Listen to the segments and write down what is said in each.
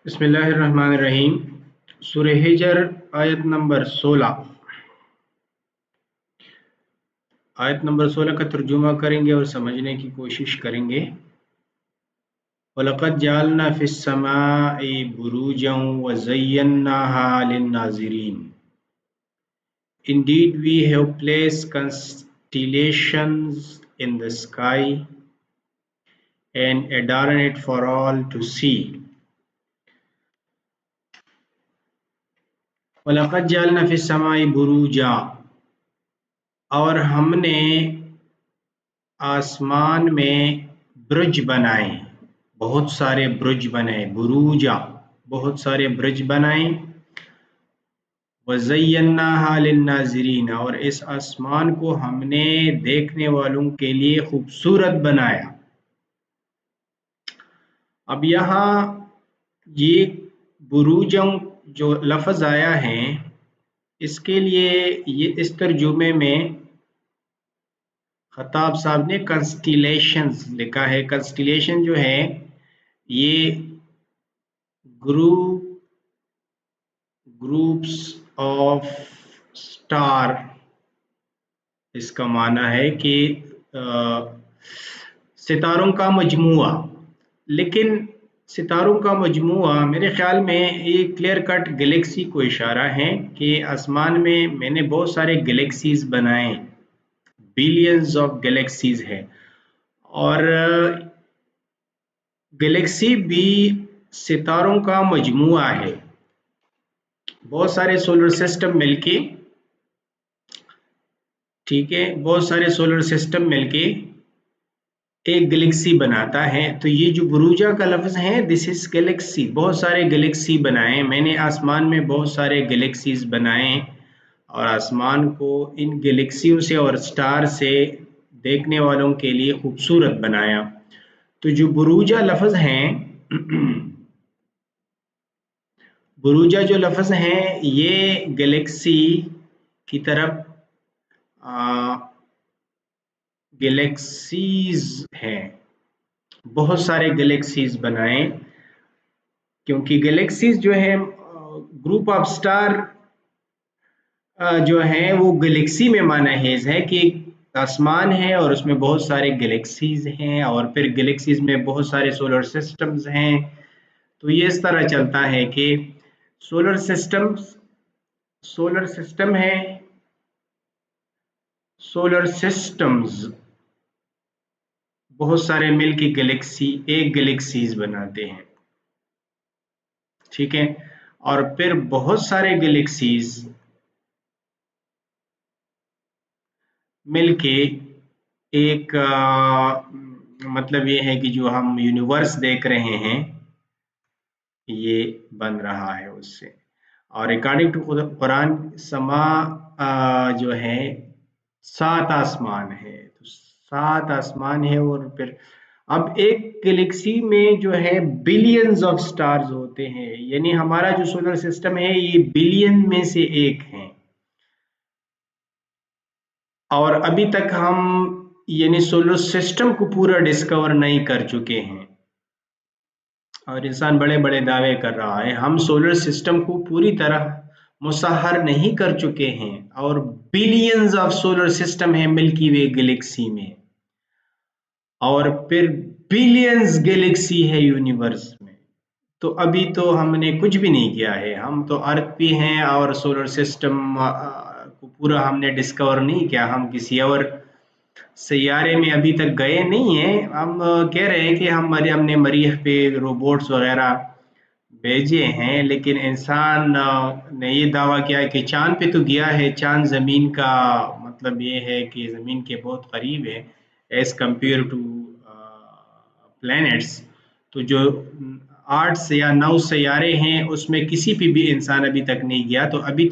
بسم اللہ الرحمن الرحیم۔ سورہ ہجر آیت نمبر 16 کا ترجمہ کریں گے اور سمجھنے کی کوشش کریں گے۔ وَلَقَدْ جَعَلْنَا فِي السَّمَاءِ بُرُوجًا وَزَيَّنَّاهَا لِلنَّاظِرِينَ Indeed, we have placed constellations in the sky and adorned it for all to see. وَلَقَدْ جَعَلْنَا فِي السَّمَاءِ بُرُوجًا، اور ہم نے آسمان میں برج بنائے، بہت سارے برج بنائے، بروجا بہت سارے برج بنائے۔ وَزَيَّنَّاهَا لِلنَّاظِرِينَ، اور اس آسمان کو ہم نے دیکھنے والوں کے لیے خوبصورت بنایا۔ اب یہاں یہ بروجوں جو لفظ آیا ہے، اس کے لیے یہ اس ترجمے میں خطاب صاحب نے کنسٹیلیشنز لکھا ہے۔ کنسٹیلیشن جو ہے یہ گروپس آف سٹار، اس کا معنی ہے کہ ستاروں کا مجموعہ۔ لیکن ستاروں کا مجموعہ میرے خیال میں یہ کلیئر کٹ گلیکسی کو اشارہ ہے کہ آسمان میں نے بہت سارے گلیکسیز بنائے، بلینز آف گلیکسیز ہے، اور گلیکسی بھی ستاروں کا مجموعہ ہے۔ بہت سارے سولر سسٹم مل کے، ٹھیک ہے، بہت سارے سولر سسٹم مل کے ایک گلیکسی بناتا ہے۔ تو یہ جو بروجا کا لفظ ہے، دس از گلیکسی، بہت سارے گلیکسی بنائے، میں نے آسمان میں بہت سارے گلیکسیز بنائے اور آسمان کو ان گلیکسیوں سے اور سٹار سے دیکھنے والوں کے لیے خوبصورت بنایا۔ تو جو بروجا لفظ ہیں، بروجا جو لفظ ہیں یہ گلیکسی کی طرف گلیکسیز ہیں، بہت سارے گلیکسیز بنائیں، کیونکہ گلیکسیز جو ہے گروپ آف سٹار جو ہے وہ گلیکسی میں معنی ہیز ہے کہ آسمان ہے اور اس میں بہت سارے گلیکسیز ہیں، اور پھر گلیکسیز میں بہت سارے سولر سسٹمز ہیں۔ تو یہ اس طرح چلتا ہے کہ سولر سسٹم ہے، سولر سسٹمز بہت سارے مل کے گلیکسی ایک گلیکسیز بناتے ہیں، ٹھیک ہے، اور پھر بہت سارے گلیکسیز مل کے ایک مطلب یہ ہے کہ جو ہم یونیورس دیکھ رہے ہیں یہ بن رہا ہے اس سے۔ اور اکارڈنگ ٹو قرآن سما جو ہے 7 آسمان ہے، تو 7 آسمان ہے، اور پھر اب ایک گلیکسی میں جو ہے بلینز آف سٹارز ہوتے ہیں، یعنی ہمارا جو سولر سسٹم ہے یہ بلین میں سے ایک ہے، اور ابھی تک ہم یعنی سولر سسٹم کو پورا ڈسکور نہیں کر چکے ہیں، اور انسان بڑے بڑے دعوے کر رہا ہے ہم سولر سسٹم کو پوری طرح مسحر نہیں کر چکے ہیں، اور بلینز آف سولر سسٹم ہے ملکی وے گلیکسی میں، اور پھر بلینز گلیکسی ہے یونیورس میں۔ تو ابھی تو ہم نے کچھ بھی نہیں کیا ہے، ہم تو ارتھ پہ ہیں اور سولر سسٹم کو پورا ہم نے ڈسکور نہیں کیا، ہم کسی اور سیارے میں ابھی تک گئے نہیں ہیں۔ ہم کہہ رہے ہیں کہ ہم نے مریخ پہ روبوٹس وغیرہ بھیجے ہیں، لیکن انسان نے یہ دعویٰ کیا ہے کہ چاند پہ تو گیا ہے، چاند زمین کا مطلب یہ ہے کہ زمین کے بہت قریب ہے ایز کمپیئر ٹو پلینٹس۔ تو جو 8 یا 9 سیارے ہیں اس میں کسی پہ بھی انسان ابھی تک نہیں گیا، تو ابھی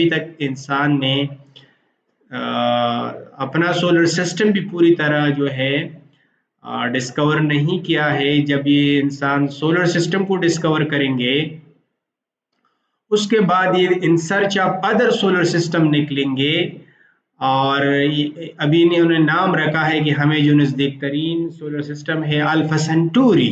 تک انسان نے اپنا سولر سسٹم بھی پوری طرح جو ہے ڈسکور نہیں کیا ہے۔ جب یہ انسان سولر سسٹم کو ڈسکور کریں گے اس کے بعد یہ in search of other solar system نکلیں گے، اور ابھی انہوں نے نام رکھا ہے کہ ہمیں جو نزدیک ترین سولر سسٹم ہے الفا سینٹوری،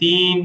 3